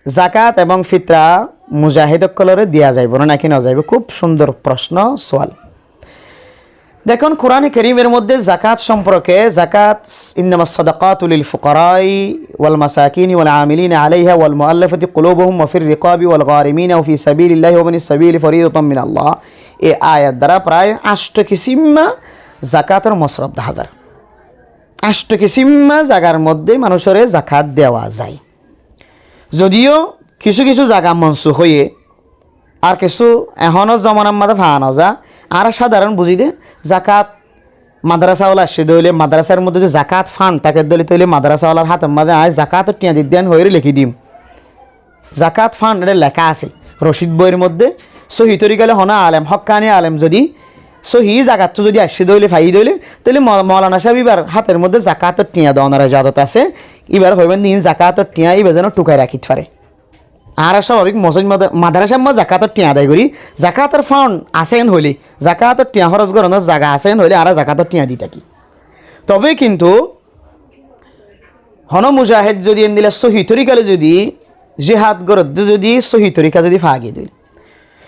জাকাত এবং ফিতরা মুজাহিদসকলরে দিয়া যাইব না নাকি না যাইব? খুব সুন্দর প্রশ্ন সোয়াল। দেখুন কোরআনে কারীমের মধ্যে জাকাত সম্পর্কে, জাকাত ইন্নামাস সাদাকাতু লিল ফুকারাই ওয়াল মাসাকিনি ওয়াল আমিলিনা আলাইহা ওয়াল মুআল্লাফাতি কুলুবুহুম ওয়া ফির রিকাবি ওয়াল গারিমিনা ওয়া ফি সাবিলিল্লাহি ওয়া বানিস সাবিলি ফরিদাতাম মিনাল্লাহ, এই আয়াত দ্বারা প্রায় 8 কিসিমা জাকাতের মসরফ দেখা যায়। 8 কিসিমা জায়গার মধ্যে মানুষের জাকাত দেওয়া যায়। যদিও কিছু কিছু জায়গা মনসুখ হয়ে আর কিছু এখনও জমানার মাঝে ফাহানো যা, আর সাধারণ বুঝি দে জাকাত মাদ্রাসাওয়ালা আসছে দইলে মাদ্রাসার মধ্যে যে জাকাত ফান্ড তাকে দলি তৈলে মাদ্রাসাওয়ালার হাতের মাঝে আয় জাকাত টিয়া দিন হয়ে লিখি দিম। জাকাত ফান্ড এটা লেখা আছে রশিদ বইয়ের মধ্যে। সহি তরিকালে হনা আলেম হক্কানি আলেম যদি সহি জাকাতটো যদি আসছে দইলে ফাই দইলে তাহলে মৌলানা সাহেব এবার হাতের মধ্যে জাকাতের টিয়া দেওয়ার ইজাজত আছে। এবার হইবেন দিন জাকাতের টিয়া এবার যেন টুকাই রাখিতে পারে। আর স্বাভাবিক মসজিদ মাদ্রাসার মধ্যে জাকাতের টিয়া আদায় করি, জাকাতের ফান্ড আসেন হইলে জাকাতের টিয়া খরচ করানোর জায়গা আসেন হইলে আর জাকাতের টিয়া দি থাকি। তবে কিন্তু হন মুজাহিদ যদি এন দিলে সহি তরিকালে যদি জেহাদ গরদ যদি সহি তরিকা যদি ফাগিয়ে দিল,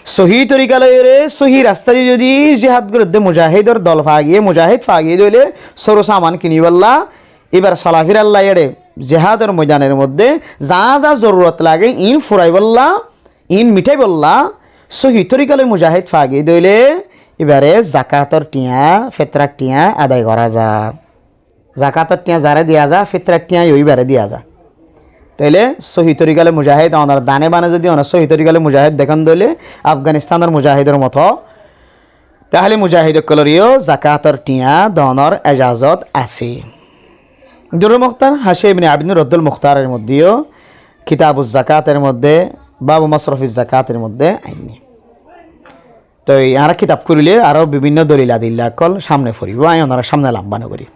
সহি তরিকালয়ে সহি রাস্তা যদি জেহাদ গরদ মুজাহিদর দল ফাগিয়ে মুজাহিদ ফাগিয়ে দিলে সরো সামান কিনিবাল্লা এবার সলাফির আল্লাহ এড়ে জেহাদের ময়দানের মধ্যে যা যা জরুরত লাগে ইন ফুরাই বললা ইন মিঠাই বললা সহি তরিকালে মুজাহিদ ফাগিয়ে দিলে এবারে জাকাতর টিয়া ফেতরার টিয়া আদায় করা যা। জাকাতর টিয়া যারা দেওয়া যা ফেতরার টিয়া ওইবারে দেওয়া যা। তাইলে সহি তরিকালে মুজাহিদ ওনার দানে বানে যদি ওনার সহি তরিকালে মুজাহিদ দেখান দিলে আফগানিস্তানের মুজাহিদের মতো, তাহলে মুজাহিদসকলেরও জাকাতর টিয়া দনের এজাজত আছে। দুরুল মুখতার হাশিয়া ইবনে আবিদিন রদ্দুল মুখতারের মধ্যেও কিতাবুজ জাকাতের মধ্যে বাবু মাসরফিজ জাকাতের মধ্যে আইনি। তো আর কিতাব করিলে আরও বিভিন্ন দলিল আদিল্লা কল সামনে ফুরিব, ওনারা সামনে লাম্বানো করি।